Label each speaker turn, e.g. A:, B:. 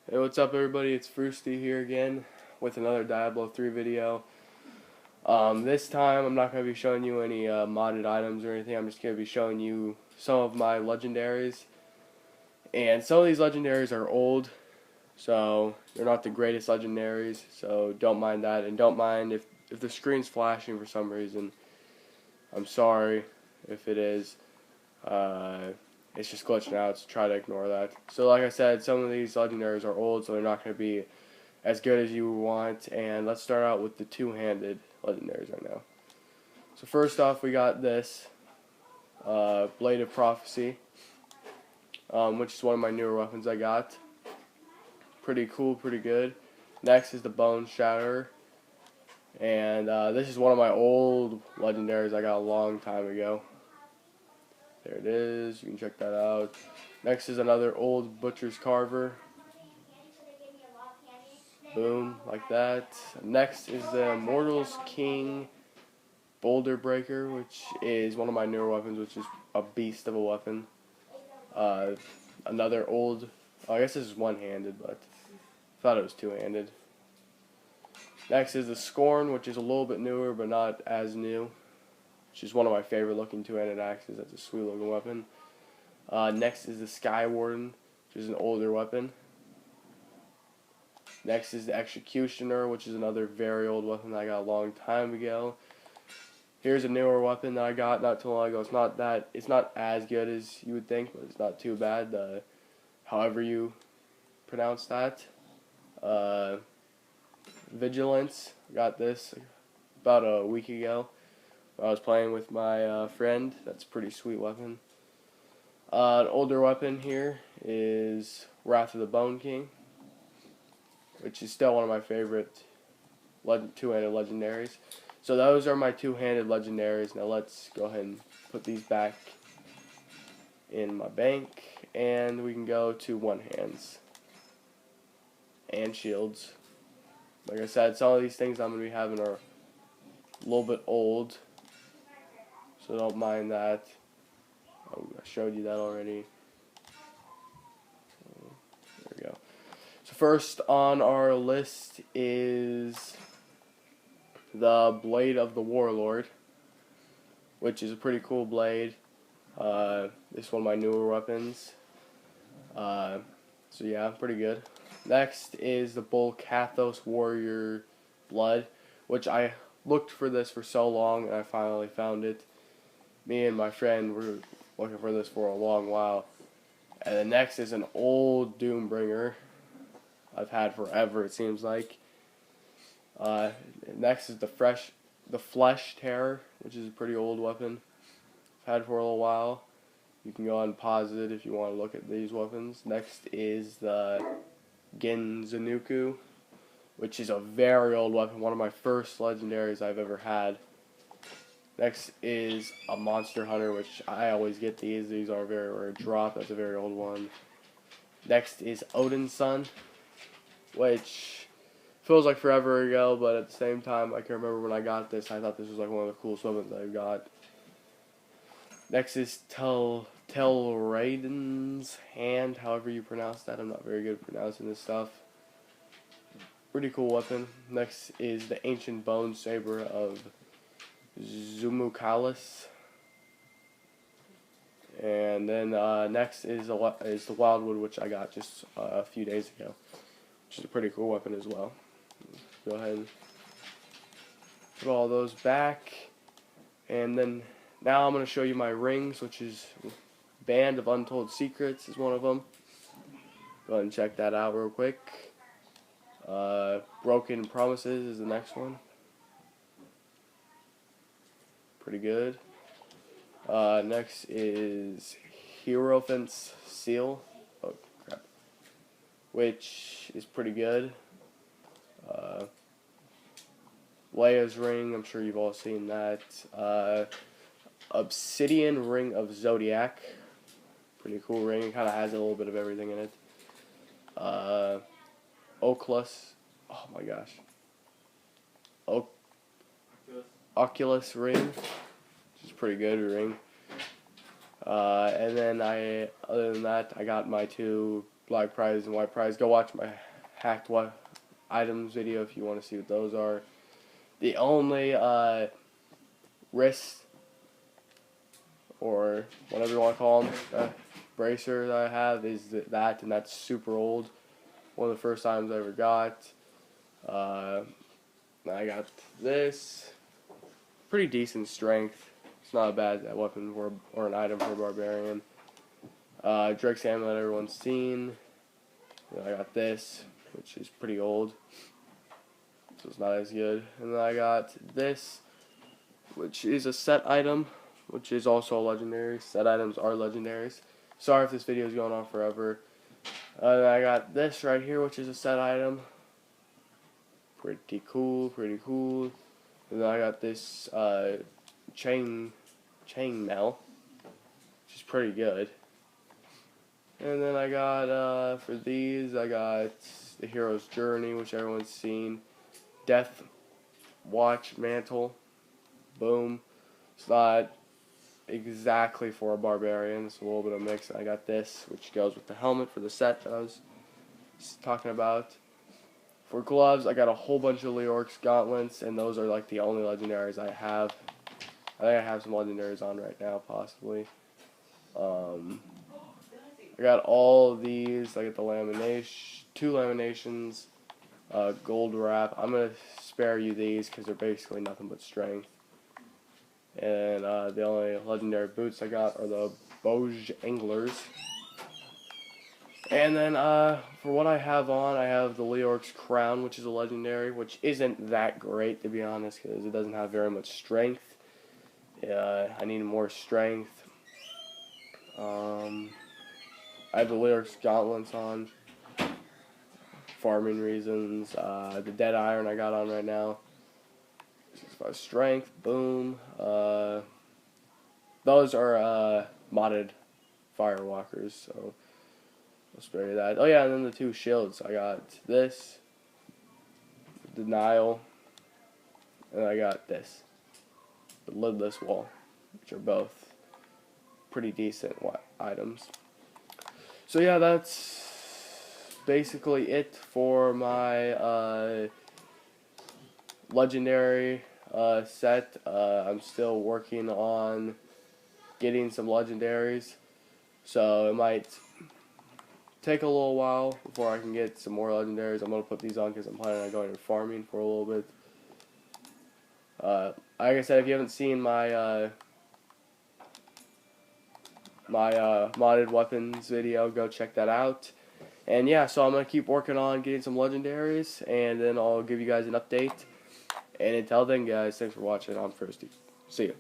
A: Hey, what's up everybody? It's Frusty here again with another Diablo 3 video. This time I'm not going to be showing you any modded items or anything. I'm just going to be showing you some of my legendaries. And some of these legendaries are old, so they're not the greatest legendaries, so don't mind that. And don't mind if the screen's flashing for some reason. I'm sorry if it is. It's just glitching out, so try to ignore that. So like I said, some of these legendaries are old, so they're not going to be as good as you want. And let's start out with the two-handed legendaries right now. So first off, we got this Blade of Prophecy, which is one of my newer weapons I got. Pretty cool, pretty good. Next is the Bone Shatter. And this is one of my old legendaries I got a long time ago. There it is. You can check that out. Next is another old Butcher's Carver. Boom, like that. Next is the Immortals King Boulder Breaker, which is one of my newer weapons, which is a beast of a weapon. Another old, I guess this is one-handed, but I thought it was two-handed. Next is the Scorn, which is a little bit newer, but not as new. Which is one of my favorite looking two-handed axes. That's a sweet looking weapon. Next is the Sky Warden, which is an older weapon. Next is the Executioner, which is another very old weapon that I got a long time ago. Here's a newer weapon that I got not too long ago. It's not as good as you would think, but it's not too bad. However you pronounce that. Vigilance. I got this about a week ago. I was playing with my friend. That's a pretty sweet weapon. An older weapon here is Wrath of the Bone King, which is still one of my favorite two-handed legendaries. So those are my two-handed legendaries. Now let's go ahead and put these back in my bank, and we can go to one-hands and shields. Like I said, some of these things I'm going to be having are a little bit old, so don't mind that. Oh, I showed you that already. There we go. So first on our list is the Blade of the Warlord, which is a pretty cool blade. This is one of my newer weapons. So yeah, pretty good. Next is the Bull Kathos Warrior Blood, which I looked for this for so long and I finally found it. Me and my friend were looking for this for a long while. And the next is an old Doombringer I've had forever, it seems like. Next is the Flesh Terror, which is a pretty old weapon I've had for a little while. You can go and pause it if you want to look at these weapons. Next is the Genzanuku, which is a very old weapon, one of my first legendaries I've ever had. Next is a Monster Hunter, which I always get these. These are a very rare drop. That's a very old one. Next is Odin's Son, which feels like forever ago, but at the same time, I can remember when I got this, I thought this was like one of the coolest weapons I've got. Next is Telraiden's Hand, however you pronounce that. I'm not very good at pronouncing this stuff. Pretty cool weapon. Next is the Ancient Bone Saber of Zumukalis. And then next is the Wildwood, which I got just a few days ago, which is a pretty cool weapon as well. Go ahead and put all those back. And then now I'm going to show you my rings, which is Band of Untold Secrets is one of them. Go ahead and check that out real quick. Broken Promises is the next one. Pretty good. Next is Hierophant's Seal. Oh, crap. Which is pretty good. Leia's Ring, I'm sure you've all seen that. Obsidian Ring of Zodiac. Pretty cool ring. It kind of has a little bit of everything in it. Oculus. Oh my gosh. Oculus Ring. Which is a pretty good ring. And then other than that, I got my two black prize and white prize. Go watch my hacked items video if you want to see what those are. The only wrist, or whatever you want to call them, bracer that I have is that, and that's super old. One of the first times I ever got. I got this. Pretty decent strength. It's not a bad weapon or an item for a barbarian. Drake's amulet everyone's seen. Then I got this, which is pretty old, so it's not as good. And then I got this, which is a set item, which is also a legendary. Set items are legendaries. Sorry if this video is going on forever. Then I got this right here, which is a set item. Pretty cool, pretty cool. And then I got this chain mail, which is pretty good. And then I got, for these, I got the Hero's Journey, which everyone's seen. Death Watch Mantle. Boom. It's not exactly for a barbarian. It's a little bit of a mix. I got this, which goes with the helmet for the set that I was talking about. For gloves, I got a whole bunch of Leorc's gauntlets, and those are like the only legendaries I have. I think I have some legendaries on right now, possibly. I got all of these. I got the lamination, 2 laminations, gold wrap. I'm going to spare you these because they're basically nothing but strength. And the only legendary boots I got are the Bouge Anglers. And then for what I have on, I have the Leorc's Crown, which is a legendary, which isn't that great, to be honest, because it doesn't have very much strength. I need more strength. I have the Leorc's gauntlets on, farming reasons. The Dead Iron I got on right now. 65 strength, boom. Those are modded firewalkers, so I'll spare you that. Oh yeah, and then the 2 shields. I got this, Denial, and I got this, the Lidless Wall, which are both pretty decent items. So yeah, that's basically it for my legendary set. I'm still working on getting some legendaries, so it might take a little while before I can get some more legendaries. I'm going to put these on because I'm planning on going to farming for a little bit. Like I said, if you haven't seen my modded weapons video, go check that out. And yeah, so I'm going to keep working on getting some legendaries, and then I'll give you guys an update. And until then, guys, thanks for watching. I'm Firsty. See ya.